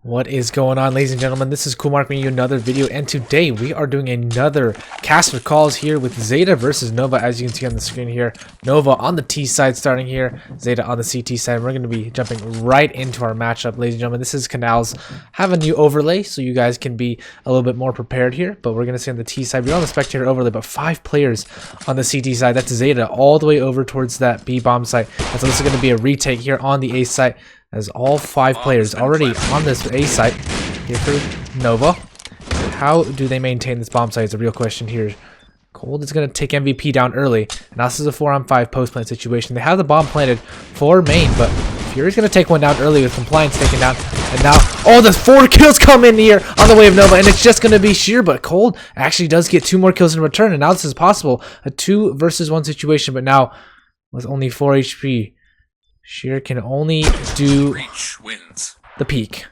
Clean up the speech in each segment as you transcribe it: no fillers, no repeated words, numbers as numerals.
What is going on, ladies and gentlemen? This is Coolmark bringing you another video, and today we are doing another cast for calls here with Zeta versus NoVa. As you can see on the screen here, NoVa on the T side starting here, Zeta on the CT side. We're going to be jumping right into our matchup, ladies and gentlemen. This is Canals. Have a new overlay so you guys can be a little bit more prepared here, but we're going to see on the T side, we're on the spectator overlay, but 5 players on the CT side. That's Zeta all the way over towards that B bomb site, and so this is going to be a retake here on the A site, as all 5 players already on this A site here for NoVa. How do they maintain this bomb site is a real question here. Cold is going to take MVP down early, and now this is a 4-on-5 post plant situation. They have the bomb planted for main, but Fury's going to take one down early with compliance taken down, and now the 4 kills come in here on the way of NoVa, and it's just going to be Sheer, but Cold actually does get 2 more kills in return, and now this is possible, a 2 versus 1 situation, but now with only 4 HP. Sheer can only do the peak.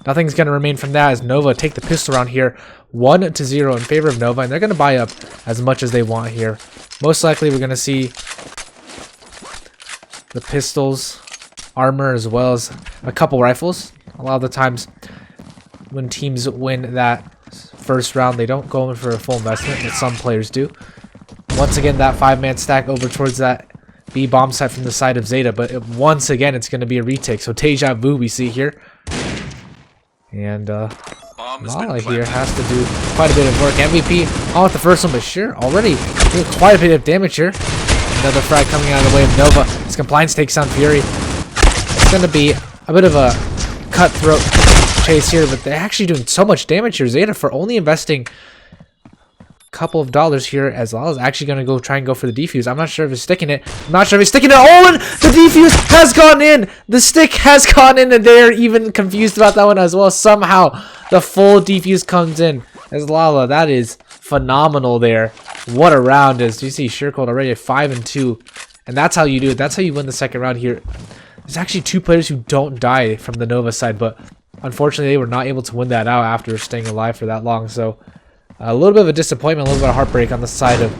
Nothing's going to remain from that as NoVa take the pistol round here 1-0 in favor of NoVa, and they're going to buy up as much as they want here. Most likely we're going to see the pistols, armor, as well as a couple rifles. A lot of the times when teams win that first round, they don't go in for a full investment, but some players do. Once again, that 5-man stack over towards that B bomb site from the side of Zeta, but once again it's going to be a retake. So deja vu we see here, and Lala here has to do quite a bit of work. MVP on with the first one, but sure, already doing quite a bit of damage here. Another frag coming out of the way of NoVa. His compliance takes on Fury. It's going to be a bit of a cutthroat chase here, but they're actually doing so much damage here. Zeta for only investing couple of dollars here, as well as actually going to go try and go for the defuse. I'm not sure if he's sticking it. I'm not sure if he's sticking it. Oh, and the defuse has gone in. The stick has gone in, and they're even confused about that one as well. Somehow the full defuse comes in as Lala. That is phenomenal there. What a round is. You see Sheercold already at 5-2, and that's how you do it. That's how you win the second round here. There's actually 2 players who don't die from the NoVa side, but unfortunately they were not able to win that out after staying alive for that long. So a little bit of a disappointment, a little bit of heartbreak on the side of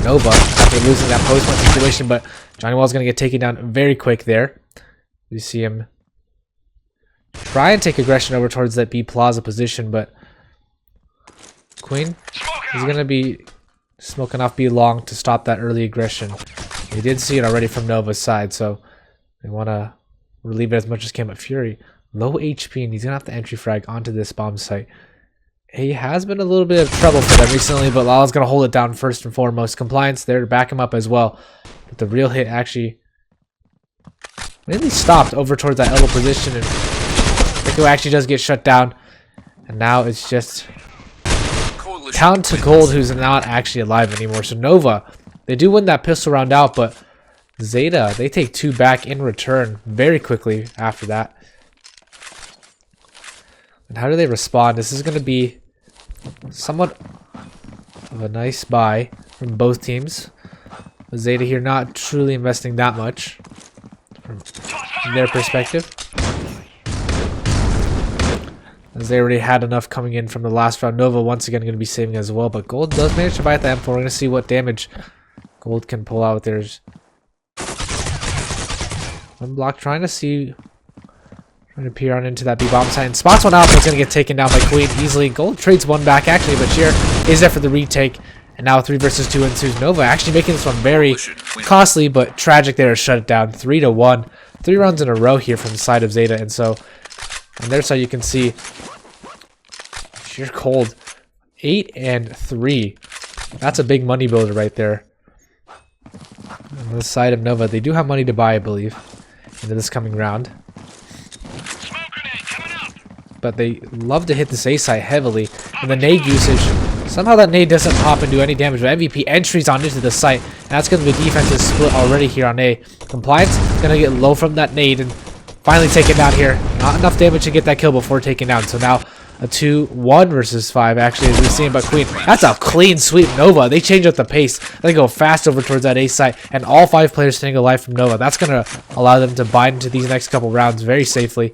NoVa after losing that post-point situation, but Johnny Wall's going to get taken down very quick there. You see him try and take aggression over towards that B Plaza position, but Queen is going to be smoking off B long to stop that early aggression. We did see it already from NoVa's side, so they want to relieve it as much as can, but Fury, low HP, and he's going to have to entry frag onto this bomb site. He has been a little bit of trouble for them recently, but Lala's going to hold it down first and foremost. Compliance there to back him up as well. But the real hit actually really stopped over towards that elbow position, and Rico actually does get shut down. And now it's just down to Gold, who's not actually alive anymore. So NoVa, they do win that pistol round out, but Zeta, they take 2 back in return very quickly after that. And how do they respond? This is going to be somewhat of a nice buy from both teams. Zeta here not truly investing that much from their perspective, as they already had enough coming in from the last round. NoVa once again going to be saving as well, but Gold does manage to buy at the M4. We're going to see what damage Gold can pull out. There's one block trying to peer on into that B bomb site, and spots one out, but it's going to get taken down by Queen easily. Gold trades one back actually, but Sheer is there for the retake, and now 3 versus 2 ensues. NoVa actually making this one very costly, but tragic there to shut it down 3-1. 3 rounds in a row here from the side of Zeta, and so on their side you can see Sheer Cold 8-3. That's a big money builder right there. On the side of NoVa, they do have money to buy, I believe, into this coming round, but they love to hit this A site heavily, and the nade usage, somehow that nade doesn't pop and do any damage, but MVP entries on into the site, and that's going to be a defensive split already here on A. Compliance going to get low from that nade and finally take it down here. Not enough damage to get that kill before taking down, so now a 2-1 versus 5 actually, as we're seeing by Queen. That's a clean sweep. NoVa, they change up the pace. They go fast over towards that A site, and all 5 players staying alive from NoVa. That's going to allow them to bind into these next couple rounds very safely.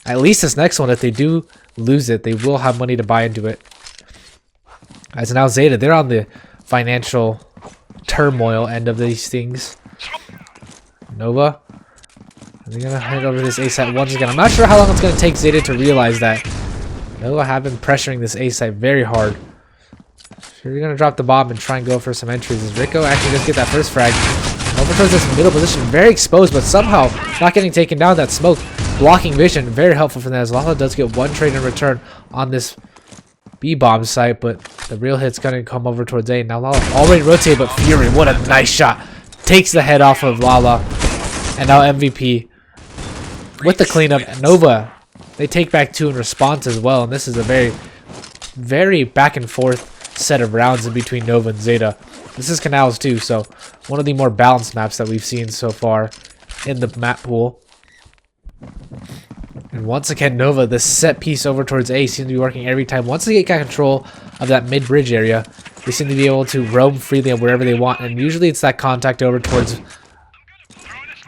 At least this next one, if they do lose it, they will have money to buy into it. As now Zeta, they're on the financial turmoil end of these things. NoVa They're gonna head over this A site once again. I'm not sure how long it's gonna take Zeta to realize that. NoVa have been pressuring this A site very hard. So you're gonna drop the bomb and try and go for some entries. As Rico actually does get that first frag. Over towards this middle position, very exposed, but somehow not getting taken down. That smoke blocking vision, very helpful for that. As Lala does get one trade in return on this B-bomb site, but the real hit's gonna come over towards A. Now Lala already rotated, but Fury, what a nice shot. Takes the head off of Lala. And now MVP with the cleanup. NoVa, they take back 2 in response as well. And this is a very, very back and forth set of rounds in between NoVa and Zeta. This is Canals too, so one of the more balanced maps that we've seen so far in the map pool. And once again, NoVa, the set piece over towards A seems to be working every time. Once they get control of that mid-bridge area, they seem to be able to roam freely on wherever they want. And usually it's that contact over towards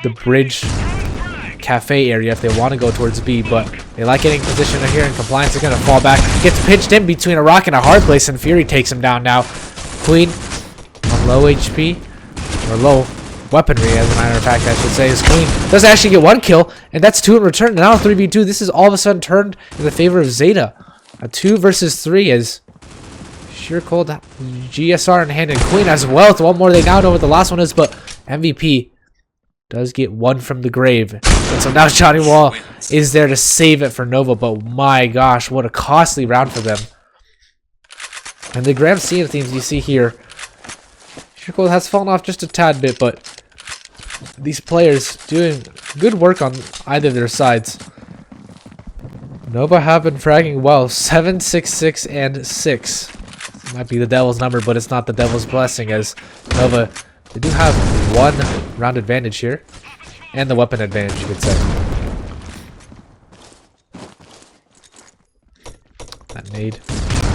the bridge cafe area if they want to go towards B, but they like getting positioned here, and Compliance is going to fall back. Gets pinched in between a rock and a hard place, and Fury takes him down now. Queen on low HP, or low weaponry as a matter of fact I should say, is Queen. Does actually get 1 kill, and that's 2 in return. Now 3v2. This is all of a sudden turned in the favor of Zeta. A 2 versus 3 is Sheer Cold, GSR in hand, and Queen as well. With 1 more, they now know what the last one is, but MVP does get 1 from the grave. And so now Johnny Wall is there to save it for NoVa, but my gosh, what a costly round for them. And the grand scheme of things you see here, Sheer Cold has fallen off just a tad bit, but these players doing good work on either of their sides. NoVa have been fragging well, 7, 6, 6, and 6. It might be the devil's number, but it's not the devil's blessing, as NoVa, they do have 1 round advantage here, and the weapon advantage, you could say. That nade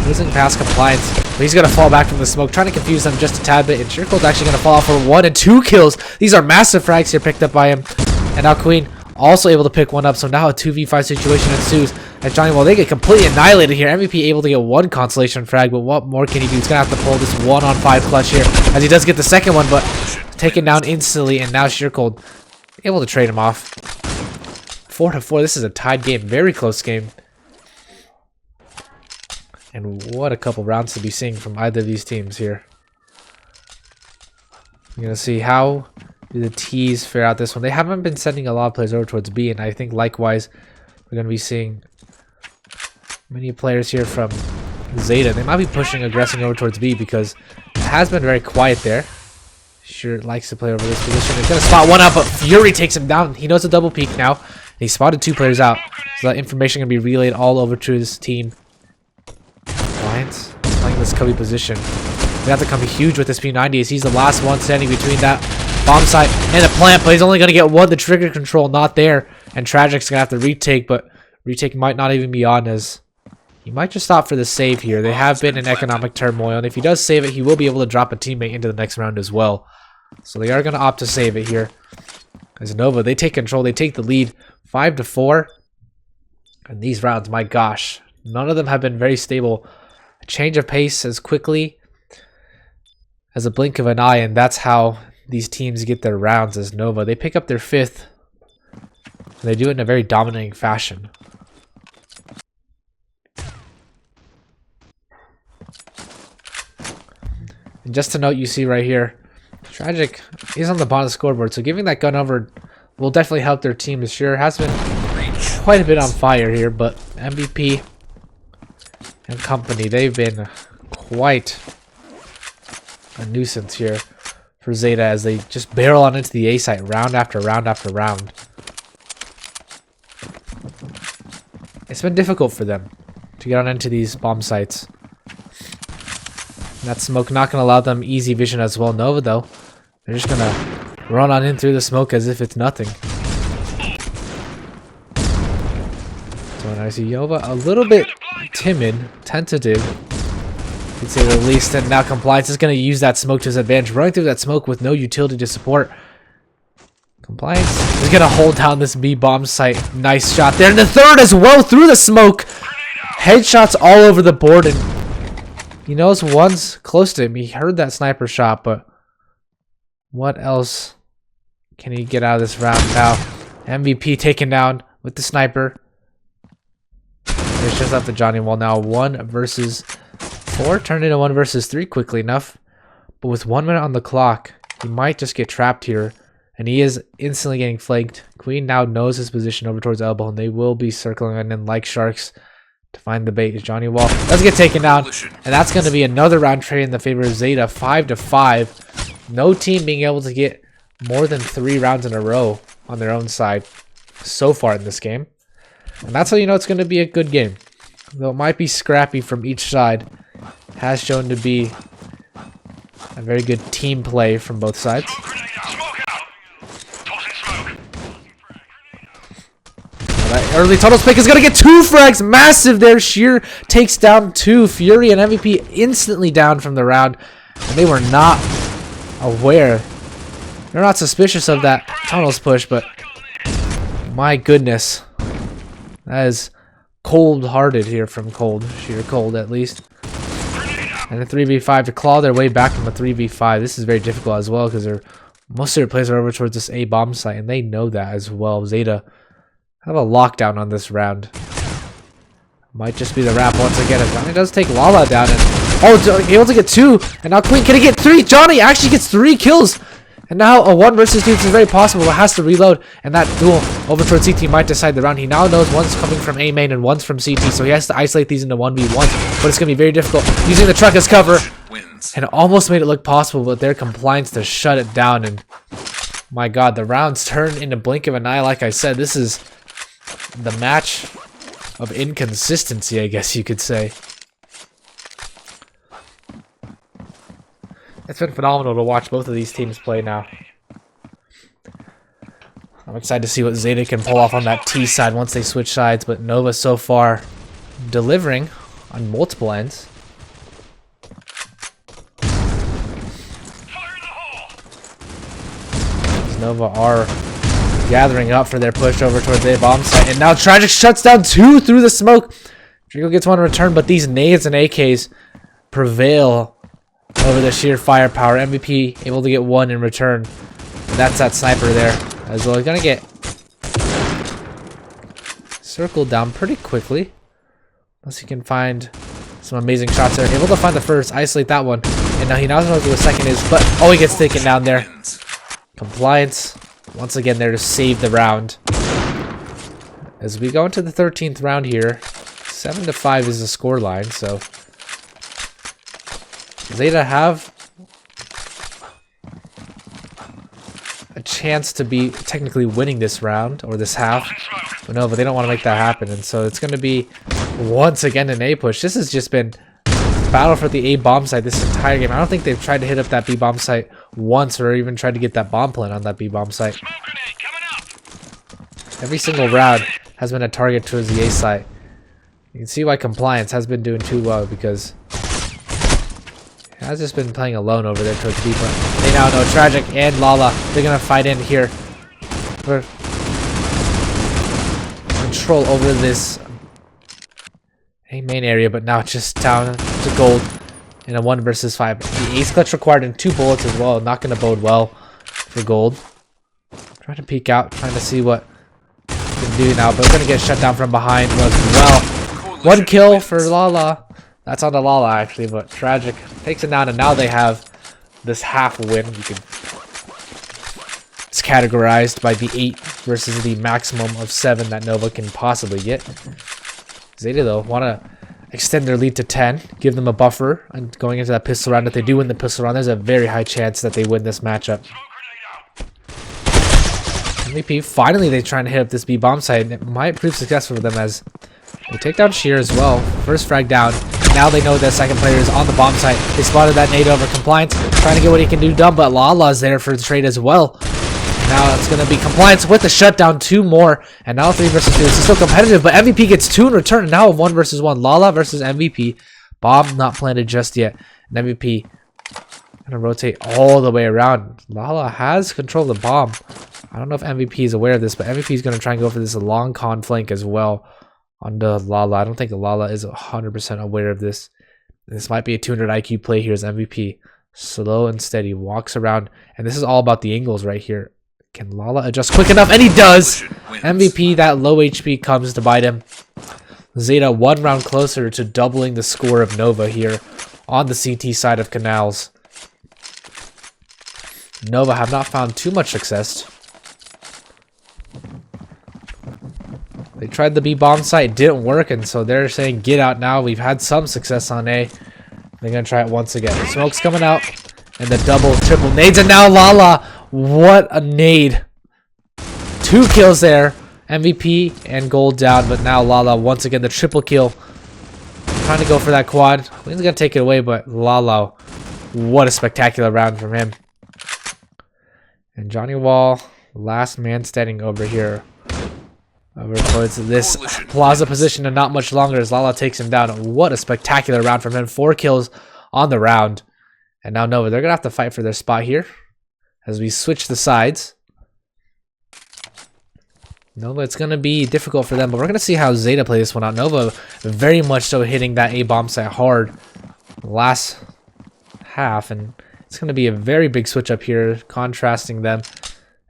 isn't past Compliance, but he's gonna fall back from the smoke, trying to confuse them just a tad bit. And Sheer Cold's actually gonna fall off for 1 and 2 kills. These are massive frags here picked up by him, and now Queen also able to pick 1 up. So now a 2v5 situation ensues. As Johnny, well, they get completely annihilated here. MVP able to get 1 consolation frag, but what more can he do? He's gonna have to pull this 1-on-5 clutch here, as he does get the second one, but taken down instantly. And now Sheer Cold able to trade him off. 4-4. This is a tied game, very close game. And what a couple rounds to be seeing from either of these teams here. You're going to see how do the T's fare out this one. They haven't been sending a lot of players over towards B, and I think likewise we're going to be seeing many players here from Zeta. They might be pushing, aggressing over towards B because it has been very quiet there. Sure likes to play over this position. He's going to spot 1 out, but Fury takes him down. He knows a double peek now. He spotted 2 players out, so that information can be relayed all over to his team. Alliance playing this cubby position. They have to come huge with this P90 as he's the last one standing between that bomb site and the plant, but he's only going to get 1. The trigger control not there, and Tragic's going to have to retake, but retake might not even be on, as he might just stop for the save here. They have been in economic turmoil, and if he does save it, he will be able to drop a teammate into the next round as well. So they are going to opt to save it here. As NoVa, they take control, they take the lead 5-4. And these rounds, my gosh, none of them have been very stable. A change of pace as quickly as a blink of an eye, and that's how these teams get their rounds. As NoVa, they pick up their 5th, and they do it in a very dominating fashion. And just to note, you see right here, Tragic is on the bottom of the scoreboard, so giving that gun over will definitely help their team. This year has been quite a bit on fire here, but MVP and company, they've been quite a nuisance here for Zeta as they just barrel on into the A site round after round after round. It's been difficult for them to get on into these bomb sites. And that smoke not going to allow them easy vision as well. NoVa, though, they're just going to run on in through the smoke as if it's nothing. So I see NoVa a little bit timid, tentative, to say the least, and now Compliance is going to use that smoke to his advantage, running through that smoke with no utility to support. Compliance is going to hold down this B bomb site. Nice shot there, and the third as well through the smoke. Headshots all over the board, and he knows one's close to him. He heard that sniper shot, but what else can he get out of this round now? MVP taken down with the sniper. It's just left the Johnny Wall now. 1 versus 4 turned into 1 versus 3 quickly enough. But with 1 minute on the clock, he might just get trapped here. And he is instantly getting flanked. Queen now knows his position over towards elbow, and they will be circling in like sharks to find the bait. Johnny Wall does get taken down, and that's going to be another round trade in the favor of Zeta, 5-5. No team being able to get more than 3 rounds in a row on their own side so far in this game. And that's how you know it's going to be a good game. Though it might be scrappy from each side, it has shown to be a very good team play from both sides. That early tunnels pick is going to get 2 frags. Massive there. Sheer takes down 2. Fury and MVP instantly down from the round. And they were not aware. They're not suspicious of that tunnels push, but my goodness. That is cold-hearted here from Cold. Sheer Cold, at least. And a 3v5 to claw their way back from a 3v5. This is very difficult as well because most of their plays are over towards this A bomb site, and they know that as well. Zeta have a lockdown on this round. Might just be the wrap once again. If Johnny does take Lala down, and able to get 2, and now Queen can he get 3? Johnny actually gets 3 kills, and now a 1 versus 2 is very possible, but has to reload, and that duel over towards CT might decide the round. He now knows one's coming from A main and one's from CT, so he has to isolate these into 1v1, but it's gonna be very difficult using the truck as cover, and almost made it look possible, but their compliance to shut it down. And my God, the rounds turn in a blink of an eye. Like I said, this is the match of inconsistency, I guess you could say. It's been phenomenal to watch both of these teams play now. I'm excited to see what Zeta can pull off on that T side once they switch sides, but NoVa so far delivering on multiple ends. NoVa are gathering up for their push over towards the bomb site, and now Tragic shuts down 2 through the smoke. Draco gets 1 in return, but these nades and AKs prevail over the sheer firepower. MVP able to get 1 in return. And that's that sniper there as well. He's gonna get circled down pretty quickly, unless he can find some amazing shots there. Able to find the first, isolate that one, and now he now knows what the second is, but he gets taken down there. Compliance once again there to save the round. As we go into the 13th round here, 7-5 is the score line, so Zeta have a chance to be technically winning this round or this half, but no, but they don't want to make that happen, and so it's going to be once again an A push. This has just been battle for the A bomb site this entire game. I don't think they've tried to hit up that B bomb site once or even tried to get that bomb plant on that B bomb site. Every single round has been a target towards the A site. You can see why Compliance has been doing too well, because he has just been playing alone over there towards B plant. They now know Tragic and Lala. They're gonna fight in here for control over this A main area, but now just down to Gold in a 1 versus 5. The ace clutch required in 2 bullets as well. Not going to bode well for Gold. Trying to peek out, trying to see what he can do now, but going to get shut down from behind as well. 1 kill for Lala. That's on the Lala actually, but Tragic takes it down, and now they have this half win. You can. It's categorized by the 8 versus the maximum of 7 that NoVa can possibly get. Zeta, though, want to extend their lead to 10, give them a buffer, and going into that pistol round, if they do win the pistol round, there's a very high chance that they win this matchup. MVP, finally they're trying to hit up this B bomb site, and it might prove successful for them as they take down Sheer as well. First frag down. Now they know the second player is on the bomb site. They spotted that nade over Compliance, trying to get what he can do done, but Lala's there for the trade as well. Now it's going to be Compliance with the shutdown, 2 more, and now 3 versus 2. This is still competitive, but MVP gets 2 in return, and now a 1 versus 1. Lala versus MVP. Bomb not planted just yet. And MVP going to rotate all the way around. Lala has control of the bomb. I don't know if MVP is aware of this, but MVP is going to try and go for this long con flank as well on the Lala. I don't think Lala is 100% aware of this. This might be a 200 IQ play here as MVP. Slow and steady. Walks around, and this is all about the angles right here. Can Lala adjust quick enough? And he does! MVP, that low HP comes to bite him. Zeta 1 round closer to doubling the score of NoVa here on the CT side of Canals. NoVa have not found too much success. They tried the B bomb site, it didn't work, and so they're saying get out now. We've had some success on A. They're gonna try it once again. The smoke's coming out, and the double, triple nades, and now Lala. What a nade! 2 kills there. MVP and gold down, but now Lala once again the triple kill. Trying to go for that quad. He's gonna take it away, but Lala, what a spectacular round from him. And Johnny Wall, last man standing over here. Over towards this plaza position and not much longer as Lala takes him down. What a spectacular round from him. 4 kills on the round. And now NoVa, they're going to have to fight for their spot here as we switch the sides. NoVa, it's going to be difficult for them, but we're going to see how Zeta play this one out. NoVa very much so hitting that A bomb site hard last half, and it's going to be a very big switch up here, contrasting them.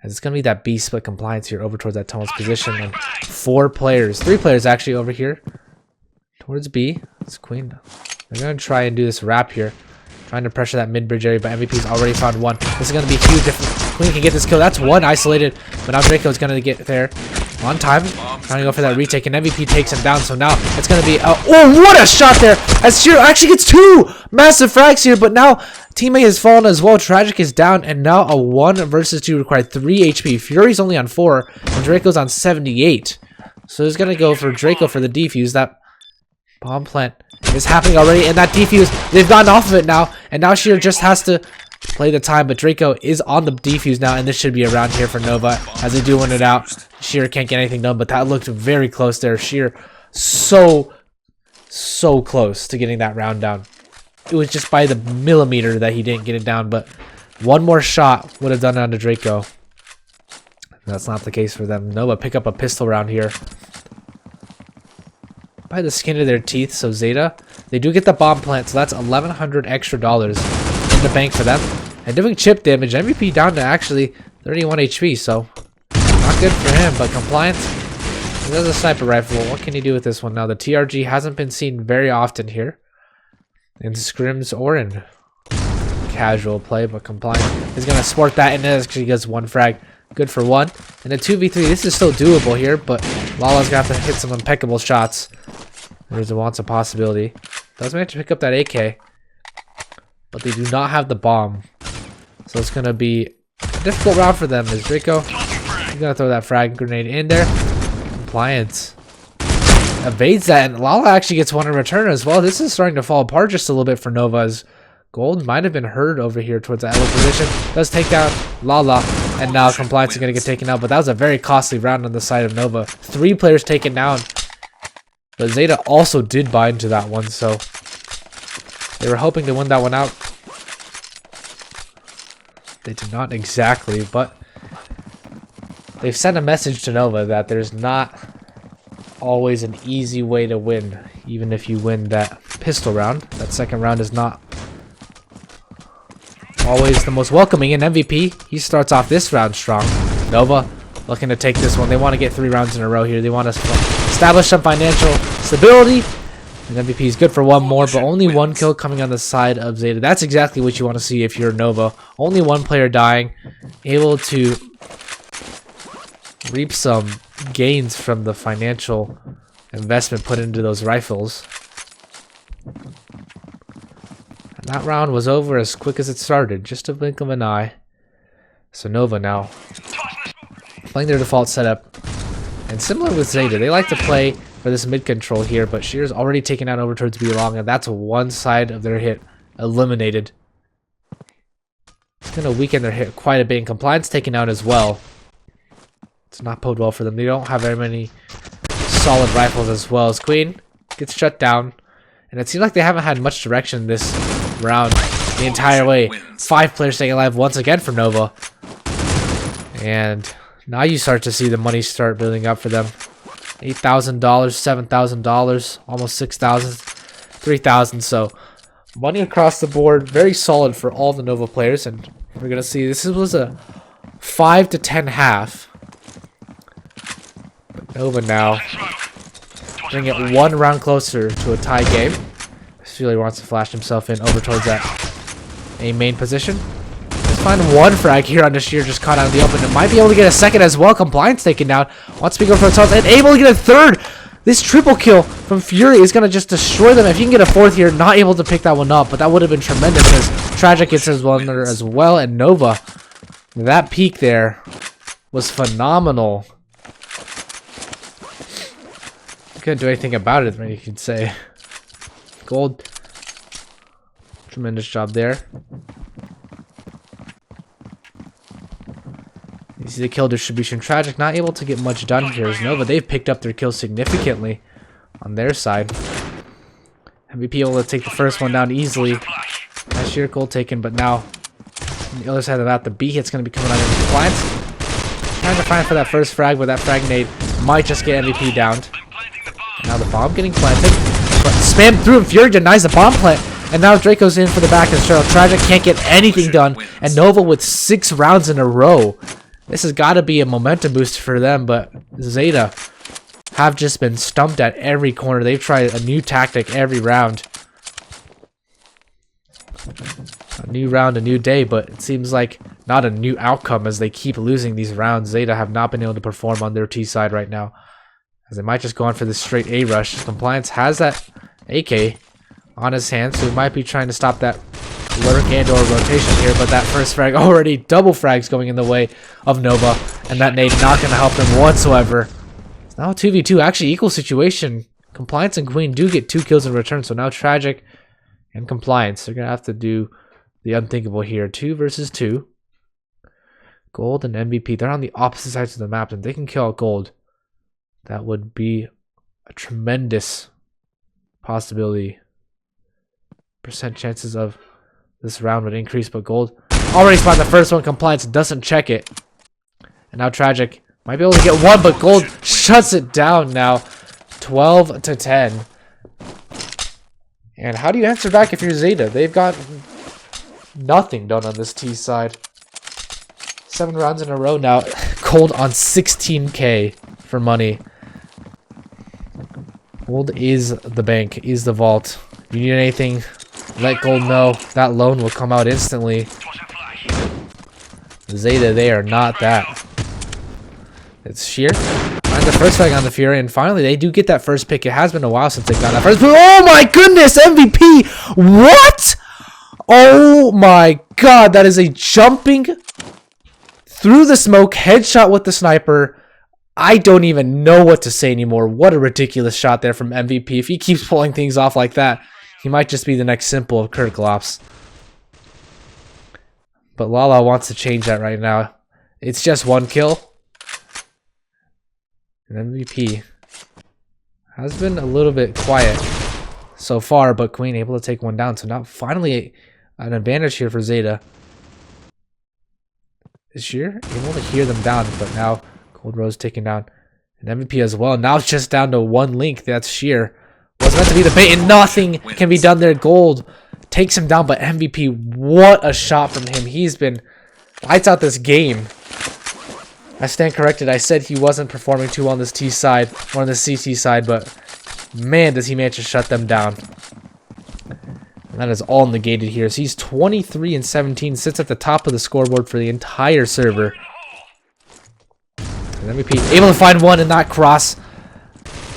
And it's going to be that B split compliance here over towards that tunnel's position. And 3 players actually over here towards B. It's Queen. They're going to try and do this wrap here. Trying to pressure that mid-bridge area, but MVP's already found 1. This is going to be huge if Queen can get this kill. That's 1 isolated, but now Draco's going to get there on time. Trying to go for that retake, and MVP takes him down. So now it's going to be... oh, what a shot there! As Sheer actually gets 2 massive frags here, but now teammate has fallen as well. Tragic is down, and now a 1 versus 2 required 3 HP. Fury's only on 4, and Draco's on 78. So he's going to go for Draco for the defuse. That bomb plant is happening already, and that defuse, they've gotten off of it now, and now Sheer just has to play the time, but Draco is on the defuse now, and this should be a round here for NoVa as they do win it out. Sheer can't get anything done, but that looked very close there. Sheer so close to getting that round down. It was just by the millimeter that he didn't get it down, but 1 more shot would have done it onto Draco. That's not the case for them. NoVa pick up a pistol round here by the skin of their teeth. So Zeta, they do get the bomb plant, so that's $1,100 extra in the bank for them. And doing chip damage, MVP down to actually 31 HP, so not good for him, but compliance. He has a sniper rifle. What can he do with this one now? The TRG hasn't been seen very often here in scrims or in casual play, but compliance is going to sport that, and it actually gets 1 frag. Good for 1. And a 2v3, this is still doable here, but Lala's going to have to hit some impeccable shots. There's a possibility. Does manage to pick up that AK, but they do not have the bomb. So it's going to be a difficult round for them. Is Draco going to throw that frag grenade in there? Compliance evades that, and Lala actually gets 1 in return as well. This is starting to fall apart just a little bit for NoVa's. Gold might have been heard over here towards that elbow position. Does take down Lala, and now compliance is going to get taken out, but that was a very costly round on the side of NoVa. 3 players taken down, but Zeta also did buy into that one, so they were hoping to win that one out. They did not exactly, but they've sent a message to NoVa that there's not always an easy way to win, even if you win that pistol round. That second round is not always the most welcoming, and MVP, he starts off this round strong. NoVa looking to take this one. They want to get 3 rounds in a row here. They want to establish some financial stability, and MVP is good for 1 more, but only 1 kill coming on the side of Zeta. That's exactly what you want to see if you're NoVa. Only 1 player dying, able to reap some gains from the financial investment put into those rifles. And that round was over as quick as it started, just a blink of an eye. So NoVa now playing their default setup, and similar with Zeta, they like to play for this mid control here, but Sheer's already taken out over towards B long, and that's 1 side of their hit eliminated. It's going to weaken their hit quite a bit, and compliance taken out as well. It's not bode well for them. They don't have very many solid rifles as well. As Queen gets shut down, and it seems like they haven't had much direction this round the entire way. 5 players staying alive once again for NoVa, and now you start to see the money start building up for them. $8,000, $7,000, almost $6,000, $3,000. So money across the board, very solid for all the NoVa players, and we're gonna see this was a 5 to 10 half. NoVa now bring it 1 round closer to a tie game. Really wants to flash himself in over towards that A main position. Let's find 1 frag here on the sheer, just caught out in the open, and might be able to get a second as well. Compliance taken down. Wants to go for himself and able to get a 3rd. This triple kill from Fury is going to just destroy them. If you can get a 4th here, not able to pick that one up, but that would have been tremendous as Tragic gets his one there as well. And NoVa, that peak there was phenomenal. Couldn't do anything about it, you could say. Gold, tremendous job there. You see the kill distribution. Tragic not able to get much done here as NoVa, they've picked up their kills significantly on their side. MVP able to take the first one down easily. Nice sheer goal taken, but now on the other side of that, the B hit's going to be coming out in Compliance. Trying to find for that first frag, but that frag nade might just get MVP downed. Now the bomb getting planted. But spam through him. Fury denies the bomb plant. And now Draco's in for the back and Cheryl. Tragic can't get anything done. And NoVa with 6 rounds in a row. This has got to be a momentum boost for them. But Zeta have just been stumped at every corner. They've tried a new tactic every round. A new round, a new day. But it seems like not a new outcome as they keep losing these rounds. Zeta have not been able to perform on their T side right now, as they might just go on for this straight A rush. Compliance has that AK on his hand, so he might be trying to stop that lurk and or rotation here, but that first frag already double frags going in the way of NoVa, and that nade not going to help them whatsoever. It's now a 2v2, actually equal situation. Compliance and Queen do get 2 kills in return, so now Tragic and Compliance, they're going to have to do the unthinkable here. 2 versus 2. Gold and MVP, they're on the opposite sides of the map, and they can kill out Gold. That would be a tremendous possibility. Percent chances of this round would increase, but Gold already spotted the first one. Compliance doesn't check it. And now Tragic might be able to get 1, but Gold shuts it down now. 12 to 10. And how do you answer back if you're Zeta? They've got nothing done on this T side. 7 rounds in a row now. Gold on 16k for money. Gold is the bank, is the vault. If you need anything, let Gold know. That loan will come out instantly. Zeta, they are not that. It's sheer. Finds the first frag on the Fury, and finally they do get that first pick. It has been a while since they got that first. Oh my goodness, MVP! What? Oh my god, that is a jumping through the smoke headshot with the sniper. I don't even know what to say anymore. What a ridiculous shot there from MVP. If he keeps pulling things off like that, he might just be the next simple of Kurt Glops. But Lala wants to change that right now. It's just 1 kill. And MVP has been a little bit quiet so far, but Queen able to take 1 down. So now finally an advantage here for Zeta. Is Sheer able to hear them down, but now Gold Rose taken down. And MVP as well. Now it's just down to 1 link. That's Sheer. Was meant to be the bait, and nothing can be done there. Gold takes him down, but MVP, what a shot from him. He's been lights out this game. I stand corrected. I said he wasn't performing too well on this T side or on the CT side, but man, does he manage to shut them down. And that is all negated here. So he's 23 and 17, sits at the top of the scoreboard for the entire server. And MVP able to find 1 and not cross.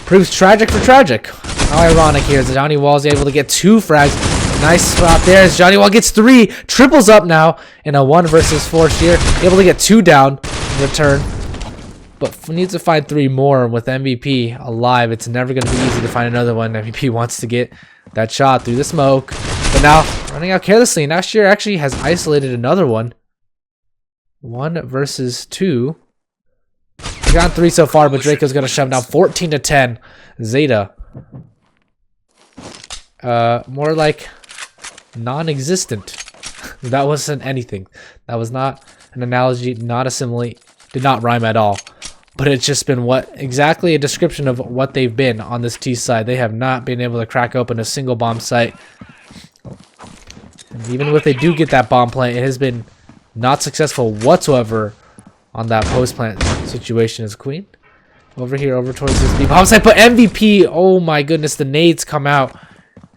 Proves Tragic for Tragic. How ironic here is Johnny Wall's able to get 2 frags. Nice spot there as Johnny Wall gets 3. Triples up now in a 1 versus 4 sheer. Able to get 2 down in return. But needs to find 3 more with MVP alive. It's never going to be easy to find another one. MVP wants to get that shot through the smoke. But now running out carelessly. Now Sheer actually has isolated another one. 1 versus 2. He's got 3 so far, but Draco's going to shove down 14 to 10. Zeta. More like non-existent. That wasn't anything. That was not an analogy, not a simile. Did not rhyme at all. But it's just been exactly a description of what they've been on this T side. They have not been able to crack open a single bomb site. And even if they do get that bomb plant, it has been not successful whatsoever on that post plant situation as Queen. over here, over towards this B bomb site. But MVP, oh my goodness, the nades come out.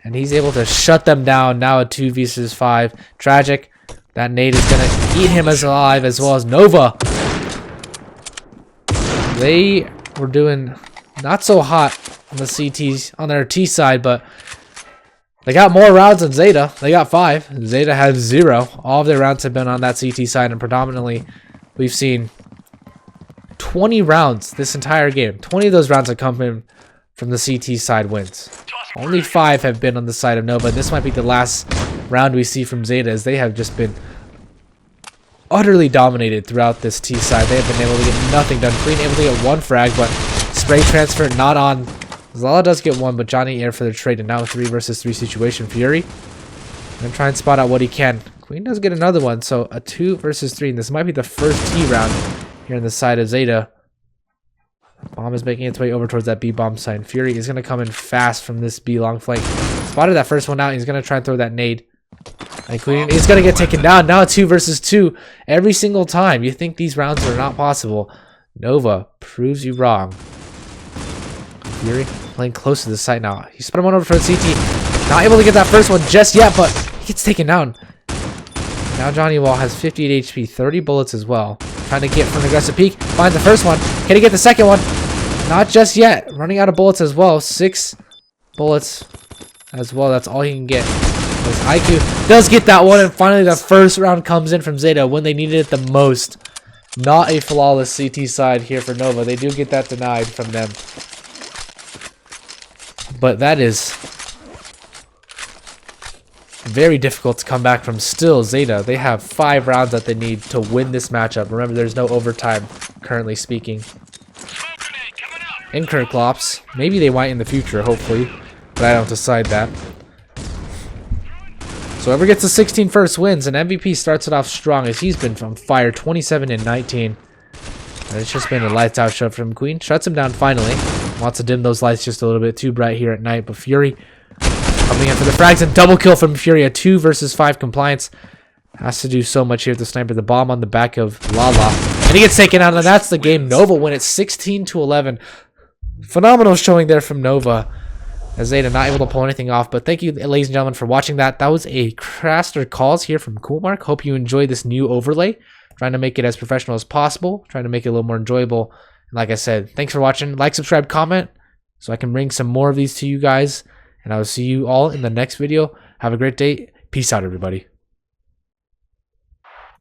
And he's able to shut them down. Now a 2 versus 5. Tragic. That nade is going to eat him as alive, as well as NoVa. They were doing not so hot on the CTs, on their T side, but they got more rounds than Zeta. They got 5. Zeta has 0. All of their rounds have been on that CT side, and predominantly we've seen 20 rounds this entire game. 20 of those rounds have come in from the CT side wins. Only 5 have been on the side of NoVa. This might be the last round we see from Zeta, as they have just been utterly dominated throughout this T side. They have been able to get nothing done. Clean able to get 1 frag, but spray transfer not on. Zala does get 1, but Johnny air for the trade, and now a 3 versus 3 situation. Fury gonna try and spot out what he can. Queen does get another one, so a 2 versus 3, and this might be the first T round here on the side of Zeta. Bomb is making its way over towards that B bomb site. And Fury is going to come in fast from this B long flank. Spotted that first one out. He's going to try and throw that nade. And Queen is going to get taken down. Now a 2 versus 2 every single time. You think these rounds are not possible. NoVa proves you wrong. Fury playing close to the site now. He spun one over for the CT. Not able to get that first one just yet, but he gets taken down. Now Johnny Wall has 58 HP, 30 bullets as well. Trying to get from an aggressive peek. Finds the first one. Can he get the second one? Not just yet. Running out of bullets as well. 6 bullets as well. That's all he can get. His IQ does get that one. And finally the first round comes in from Zeta when they needed it the most. Not a flawless CT side here for NoVa. They do get that denied from them. But that is very difficult to come back from. Still, Zeta, they have 5 rounds that they need to win this matchup. Remember, there's no overtime, currently speaking. In Kirklops. Maybe they might in the future, hopefully. But I don't decide that. So whoever gets the 16 first wins, and MVP starts it off strong as he's been on fire, 27 and 19. And it's just been a lights out show from Queen. Shuts him down finally. Wants to dim those lights just a little bit too bright here at night, but Fury coming in for the frags, and double kill from Fury. A 2 versus 5 compliance. Has to do so much here with the sniper. The bomb on the back of Lala. And he gets taken out, and that's the game. NoVa win it 16-11. Phenomenal showing there from NoVa. As Zeta not able to pull anything off. But thank you, ladies and gentlemen, for watching that. That was a Craster Calls here from Coolmark. Hope you enjoyed this new overlay. Trying to make it as professional as possible. Trying to make it a little more enjoyable. And like I said, thanks for watching. Like, subscribe, comment, so I can bring some more of these to you guys. And I will see you all in the next video. Have a great day. Peace out, everybody.